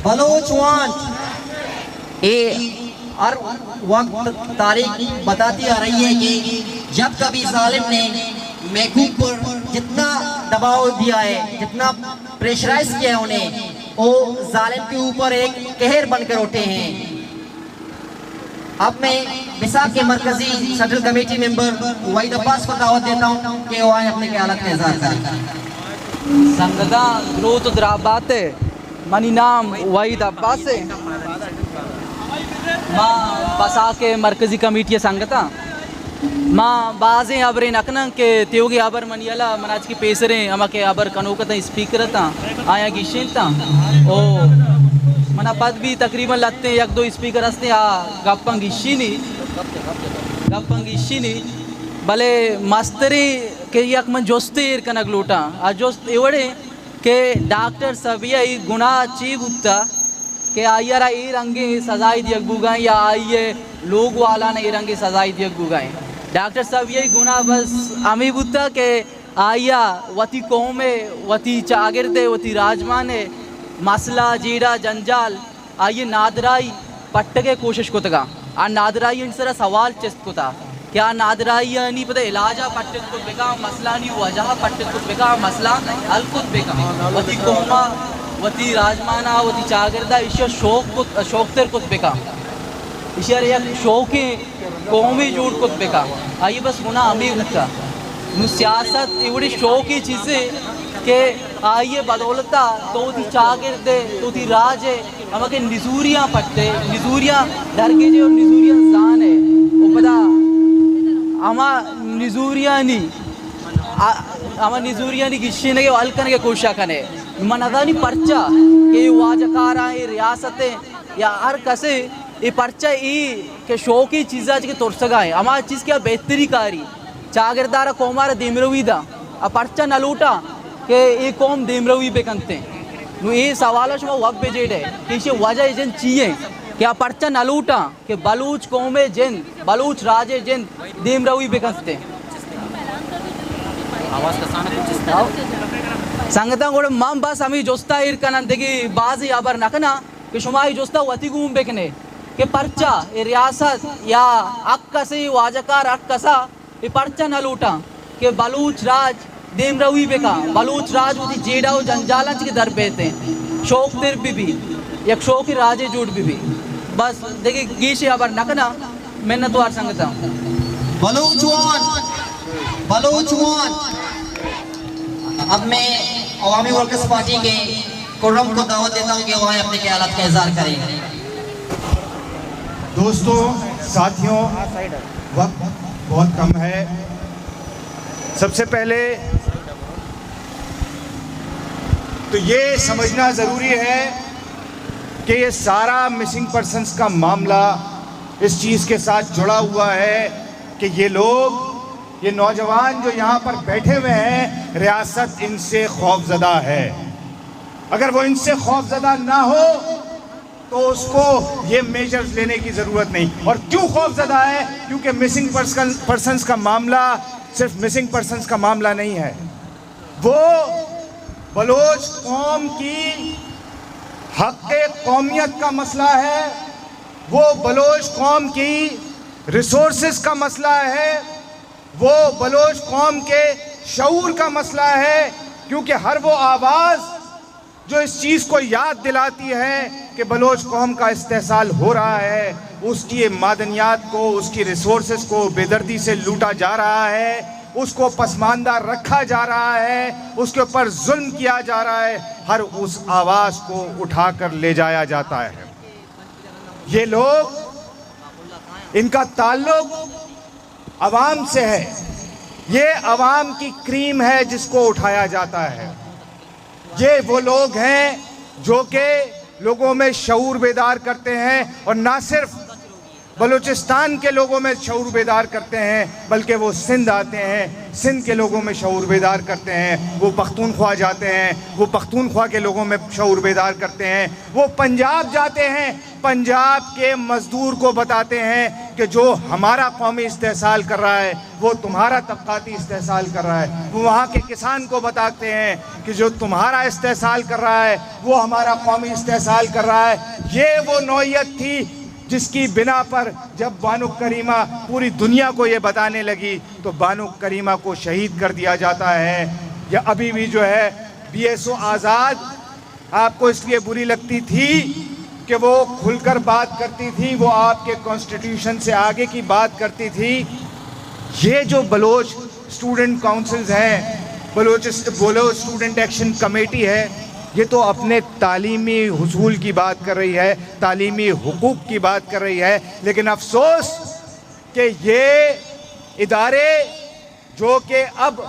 बलोचवान ये हर वक्त तारीख बताती आ रही है कि जब कभी जालिम ने महबूब पर जितना दबाव दिया है, जितना प्रेशराइज किया है उन्हें, वो जालिम के ऊपर एक कहर बनकर उठे हैं। अब मैं मिसाक के मरकजी central committee member Waheed Abbas को दावत देता हूँ कि वो आए अपने ख्यालात का इज़हार करें। संगदा द्रोत द्राबाते मनी नाम वहीद अब्बास है माँ बसा के मरकजी कमेटी संगता माँ बाज़े अबरे नकना के त्योगे अबर मनियला मनाज की पेसरे अमा के अबर कनोकता स्पीकर था आया गिशें था ओ मना पद भी तकरीबन लगते एक दो स्पीकर हंसते गप्पंगिशी भले मस्तरी के यक मन जोस्तीर कनक लूटा आ जोस्त एवढे के डॉक्टर सबिया गुना चीब उठता के आयरा ये रंगे सजाई दियक बुगाई या आइए लोग वाला ने ये रंगे सजाई दियक बुगाई डॉक्टर साहब यही गुना बस अमी बुद्धा के आया वती कौमे वती चागिरदे वती राजमाने मसला जीरा जंजाल आइए नादराई पट्टके कोशिश को तगा आ नादराई इन सरा सवाल चेस्ट को था क्या नादराई नहीं पता इलाजा पट्टे को बेका मसला नहीं वजह पट्टे को बेका मसला हल को बेका वती कौमा वती राजमाना वती चागिरदा इसे शौक तेर को बेका इशार एक शौकी कौमी जूट को बेका आइए बस गुना अमी उठता नु सियासत एवढी शौकी चीज़ें के आइए बदौलता तो थी चागिरदे तो थी राजे हमारे निजूरियाँ पट्टे निजूरियाँ धरके जे और निजूरियाँ जान है वो पता हमा निजूरियाँ नहीं हमा निजूरियाँ नहीं किसी ने के वाल करने के कोशिश करने मनदानी पर्चा के वाजकारा ये रियासतें या हर कसे ये पर्चा ये के शौकी चीज़ आज के तोड़ सका है हमारी चीज़ क्या बेहतरी कारी चागिरदारा कौमारा देमरवी दा अब पर्चा न लूटा के ये कौम देमरवी पे कंते नु ये सवाल है वक्त बेजेड है कि इसे वजह एजेंट चाहिए क्या पर्चा न लूटा के बलूच कौमे जिन बलूच राजे जिन देमरवी पे कंते संगता गोड़े माम बस हमें जोस्ता इर कनन देखी बाजी अबर नकना कि शुमाई जोस्ता वती घूम बेकने के पर्चा ये रियासत या अक्कसी वाजकार अक्कसा ये पर्चा न लूटा के बलूच राज देमरवी बेका बलूच राज उसी जेडाओ जंजालच के दर पे थे शौक तेर भी एक शौक राजे जूट भी बस देखिए गीशे अबर नकना मैंने तो आर संगता बलूचवान अब मैं अवामी वर्कर्स पार्टी के कुर्रम को दावत देता हूँ कि वो आए अपने ख्यालात का इज़हार करें। दोस्तों साथियों वक्त बहुत कम है। सबसे पहले तो ये समझना ज़रूरी है कि ये सारा मिसिंग पर्सन्स का मामला इस चीज़ के साथ जुड़ा हुआ है कि ये लोग ये नौजवान जो यहाँ पर बैठे हुए हैं रियासत इनसे खौफज़दा है। अगर वो इनसे खौफज़दा ना हो तो उसको ये मेजर्स लेने की ज़रूरत नहीं। और क्यों खौफज़दा है? क्योंकि मिसिंग पर्सन्स का मामला सिर्फ मिसिंग पर्सन्स का मामला नहीं है, वो बलोच कौम की हक़ कौमियत का मसला है, वो बलोच कौम की रिसोर्सेस का मसला है, वो बलोच कौम के शऊर का मसला है। क्योंकि हर वो आवाज़ जो इस चीज़ को याद दिलाती है कि बलोच कौम का इस्तेहसाल हो रहा है, उसकी मादनियात को, उसकी रिसोर्सेस को बेदर्दी से लूटा जा रहा है, उसको पसमानदा रखा जा रहा है, उसके ऊपर जुल्म किया जा रहा है, हर उस आवाज़ को उठा कर ले जाया जाता है। ये लोग, इनका ताल्लुक अवाम से है, ये अवाम की क्रीम है जिसको उठाया जाता है। ये वो लोग हैं जो कि लोगों में शऊर बेदार करते हैं, और ना सिर्फ बलूचिस्तान के लोगों में शऊर बेदार करते हैं बल्कि वो सिंध आते हैं, सिंध के लोगों में शऊर बेदार करते हैं, वो पख्तूनख्वा जाते हैं, वो पख्तूनख्वा के लोगों में शऊर बेदार करते हैं, वो पंजाब जाते हैं, पंजाब के मज़दूर को बताते हैं कि जो हमारा कौमी इस्तेहसाल कर रहा है वो तुम्हारा तबकाती इस्तेहसाल कर रहा है। वो वहाँ के किसान को बताते हैं कि जो तुम्हारा इस्तेहसाल कर रहा है वो हमारा कौमी इस्तेहसाल कर रहा है। ये वो नौइयत थी जिसकी बिना पर जब बानो करीमा पूरी दुनिया को ये बताने लगी तो बानो करीमा को शहीद कर दिया जाता है। या अभी भी जो है BSO आज़ाद आपको इसलिए बुरी लगती थी कि वो खुलकर बात करती थी, वो आपके कॉन्स्टिट्यूशन से आगे की बात करती थी। ये जो बलोच स्टूडेंट काउंसिल्स हैं, बलोच स्टूडेंट एक्शन कमेटी है, ये तो अपने तालीमी हुसूल की बात कर रही है, तालीमी हुकूक की बात कर रही है। लेकिन अफसोस कि ये इदारे जो कि अब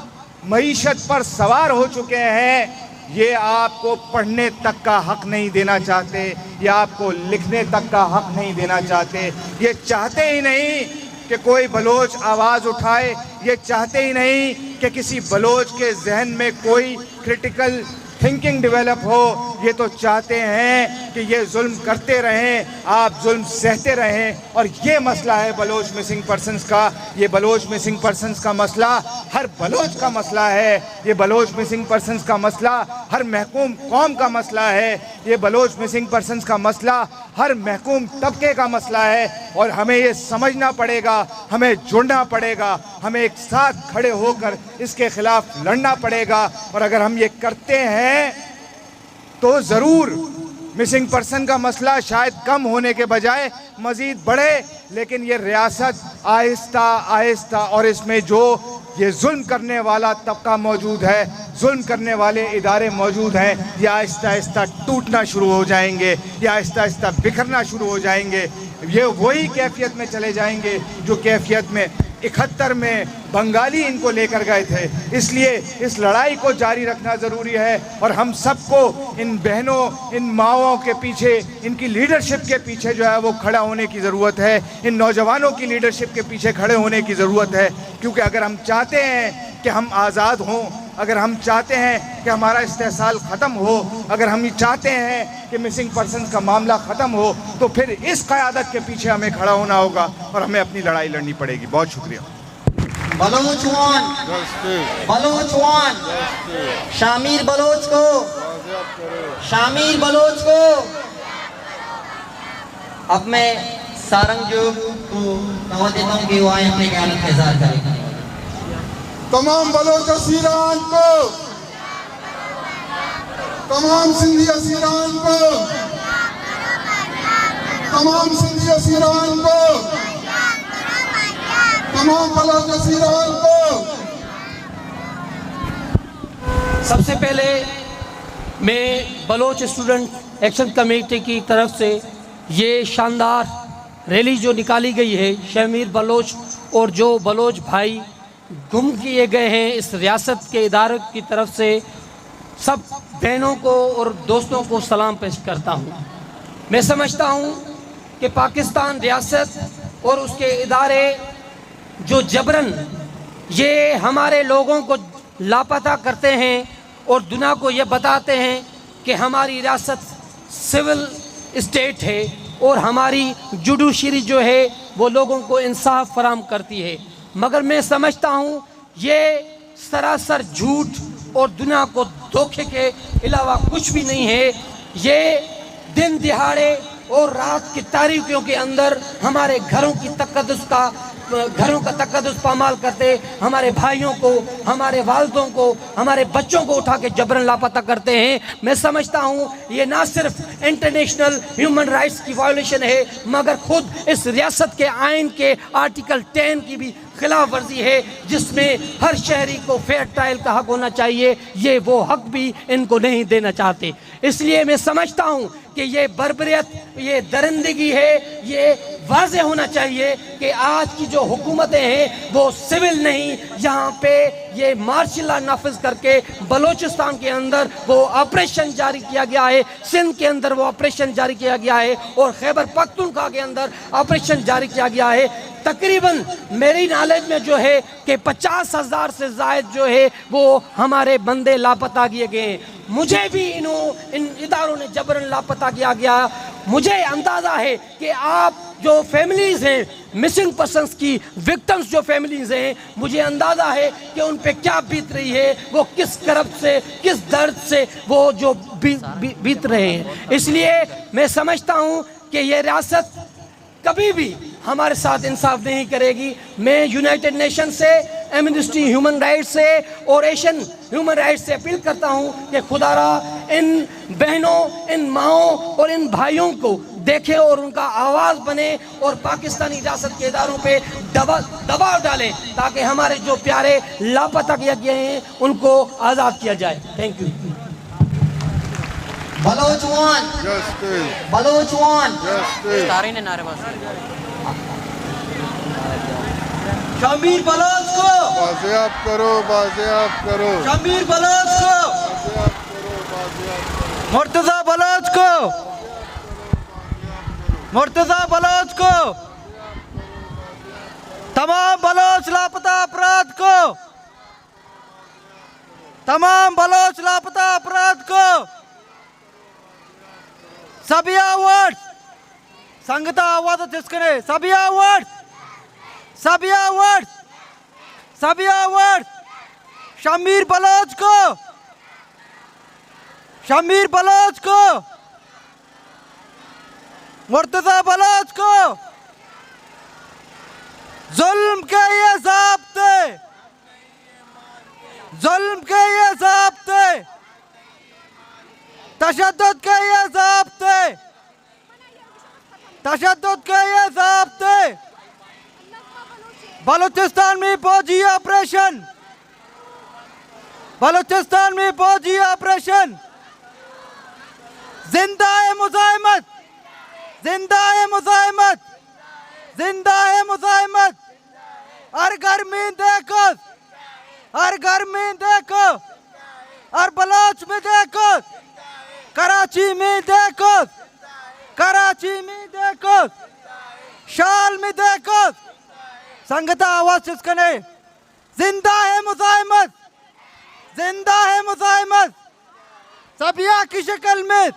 मईशत पर सवार हो चुके हैं, ये आपको पढ़ने तक का हक नहीं देना चाहते, ये आपको लिखने तक का हक नहीं देना चाहते। ये चाहते ही नहीं कि कोई बलोच आवाज़ उठाए, ये चाहते ही नहीं कि किसी बलोच के जहन में कोई क्रिटिकल थिंकिंग डेवलप हो। ये तो चाहते हैं कि ये जुल्म करते रहें, आप जुल्म सहते रहें। और ये मसला है बलोच मिसिंग पर्सन्स का। ये बलोच मिसिंग पर्सन्स का मसला हर बलोच का मसला है। ये बलोच मिसिंग पर्सन्स का मसला हर महकूम कौम का मसला है। ये बलोच मिसिंग पर्सन्स का मसला हर महकूम तबके का मसला है। और हमें ये समझना पड़ेगा, हमें जुड़ना पड़ेगा, हमें एक साथ खड़े होकर इसके खिलाफ लड़ना पड़ेगा। और अगर हम ये करते हैं तो ज़रूर मिसिंग पर्सन का मसला शायद कम होने के बजाय मज़ीद बढ़े। लेकिन ये रियासत आहिस्ता आहिस्ता, और इसमें जो ये जुल्म करने वाला तबका मौजूद है, जुल्म करने वाले इदारे मौजूद हैं, ये आहिस्ता आहिस्ता टूटना शुरू हो जाएंगे, ये आहिस्ता आहिस्ता बिखरना शुरू हो जाएंगे। ये वही कैफियत में चले जाएंगे जो कैफियत में 71 में बंगाली इनको लेकर गए थे। इसलिए इस लड़ाई को जारी रखना ज़रूरी है। और हम सबको इन बहनों, इन माओं के पीछे, इनकी लीडरशिप के पीछे जो है वो खड़ा होने की ज़रूरत है। इन नौजवानों की लीडरशिप के पीछे खड़े होने की ज़रूरत है। क्योंकि अगर हम चाहते हैं कि हम आज़ाद हों, अगर हम चाहते हैं कि हमारा इस्तेहसाल ख़त्म हो, अगर हम चाहते हैं कि मिसिंग पर्सन्स का मामला ख़त्म हो, तो फिर इस क़यादत के पीछे हमें खड़ा होना होगा और हमें अपनी लड़ाई लड़नी पड़ेगी। बहुत शुक्रिया। बलोचवान शामिर बलोच को, शामिर बलोच को। अब मैं सारंगजोग को दावत देता हूँ कि वो आए अपने क़यादत का इज़हार करें। तमाम बलोच असीरान को, तमाम सिंधी असीरान को, तमाम सिंधी असीरान को, तमाम बलोच असीरान को। सबसे पहले मैं बलोच स्टूडेंट एक्शन कमेटी की तरफ से ये शानदार रैली जो निकाली गई है, शामिर बलोच और जो बलोच भाई गुम किए गए हैं, इस रियासत के इदारों की तरफ से सब बहनों को और दोस्तों को सलाम पेश करता हूँ। मैं समझता हूँ कि पाकिस्तान रियासत और उसके इदारे जो जबरन ये हमारे लोगों को लापता करते हैं और दुनिया को ये बताते हैं कि हमारी रियासत सिविल स्टेट है और हमारी जुडिशरी जो है वो लोगों को इंसाफ फराहम करती है, मगर मैं समझता हूँ ये सरासर झूठ और दुनिया को धोखे के अलावा कुछ भी नहीं है। ये दिन दिहाड़े और रात की तारीकियों के अंदर हमारे घरों का तकद्दुस पामाल करते, हमारे भाइयों को, हमारे वालिदों को, हमारे बच्चों को उठा के जबरन लापता करते हैं। मैं समझता हूँ ये ना सिर्फ इंटरनेशनल ह्यूमन राइट्स की वायोलेशन है, मगर खुद इस रियासत के आइन के आर्टिकल 10 की भी खिलाफ वर्जी है, जिसमें हर शहरी को फेयर ट्रायल का हक होना चाहिए। ये वो हक भी इनको नहीं देना चाहते। इसलिए मैं समझता हूँ कि ये बर्बरियत, ये दरिंदगी है। ये वाज़ेह होना चाहिए कि आज की जो हुकूमतें हैं वो सिविल नहीं, यहाँ पे ये मार्शल लॉ नाफिज करके बलूचिस्तान के अंदर वो ऑपरेशन जारी किया गया है, सिंध के अंदर वो ऑपरेशन जारी किया गया है और खैबर पख्तूनख्वा के अंदर ऑपरेशन जारी किया गया है। तकरीबन मेरी नॉलेज में जो है कि 50,000 से ज़ायद जो है वो हमारे बंदे लापता किए गए हैं। मुझे भी इन इदारों ने जबरन लापता किया गया। मुझे अंदाज़ा है कि आप जो फैमिलीज़ हैं मिसिंग पर्सन्स की विक्टिम्स जो फैमिलीज़ हैं, मुझे अंदाज़ा है कि उन पे क्या बीत रही है, वो किस करब से किस दर्द से वो जो बीत रहे हैं। इसलिए मैं समझता हूँ कि ये रियासत कभी भी हमारे साथ इंसाफ नहीं करेगी। मैं यूनाइटेड नेशन से, एमनेस्टी ह्यूमन राइट्स से और एशियन ह्यूमन राइट्स से अपील करता हूँ कि खुदारा इन बहनों, इन माओं और इन भाइयों को देखे और उनका आवाज़ बने और पाकिस्तानी रियासत के इदारों पे दबाव डालें ताकि हमारे जो प्यारे लापता किए गए हैं उनको आज़ाद किया जाए। Thank you. बलोचवान, Justice. बलोचवान, Justice. शमीर बलोच को, बाजियाब करो, बाजियाब करो, शमीर बलोच को, बाजियाब करो, बाजियाब करो, मुर्तजा बलोच को, मुर्तजा बलोच को, तमाम बलोच लापता अपराध को, तमाम बलोच लापता अपराध को सबिया अवार्ड संगता आवाज जिसकने सबिया अवार्ड, सबिया अवार्ड, सबिया अवार्ड शमीर बलोच को, शमीर बलोच को, मुर्तजा बलोच को। जुल्म के ये ज़ाब्ते, जुल्म के ये ज़ाब्ते, तशद्दुद के ये ज़ाब्ते, तशद्दुद के ये ज़ाब्ते, बलूचिस्तान में फौजी ऑपरेशन, बलूचिस्तान में फौजी ऑपरेशन, जिंदा है मुज़ाहिमत, जिंदा है मुज़ाहिमत, जिंदा है मुज़ाहिमत। हर घर में देखो, हर घर में देखो, हर बलोच में देखो, कराची में देखो, कराची में देखो, शाल में देखो, संगता आवाज जिसकने जिंदा है मुज़ाहिमत, जिंदा है मुज़ाहिमत। सबिया की शक्ल में,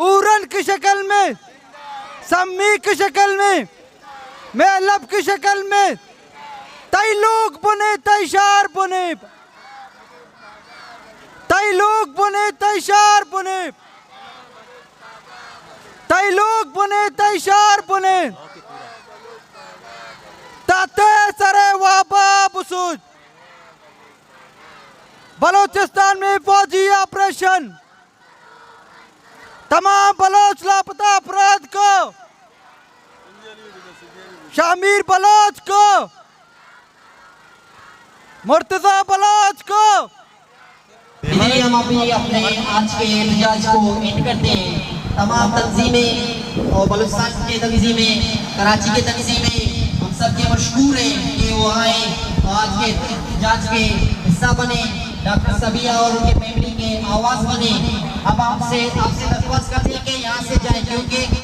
उरन की शक्ल में, सम्मी की शक्ल में, मेलब की शक्ल में, तई लोग बुने तैशार बुने, तई लोग बुने तैशार बुने, तई लोग बुने तैशार बुने, ताते सरे वाबा बुसूज। बलूचिस्तान में फौजी ऑपरेशन, तमाम बलोच लापता अपराध को, शामिर बलोच को, मुर्तजा बलोच को। इधर हम अभी अपने आज के एहतजाज को एंड करते हैं। तमाम तंजीमें और बलूचिस्तान के तंजीमें, कराची के तंजीमें, हम सब के मशहूर हैं कि वो आए आज के एहतजाज के हिस्सा बने, डॉक्टर सबिया और उनके फैमिली के आवाज़ बने। अब आपसे दरख्वास्त करते हैं कि यहाँ से जाएं क्योंकि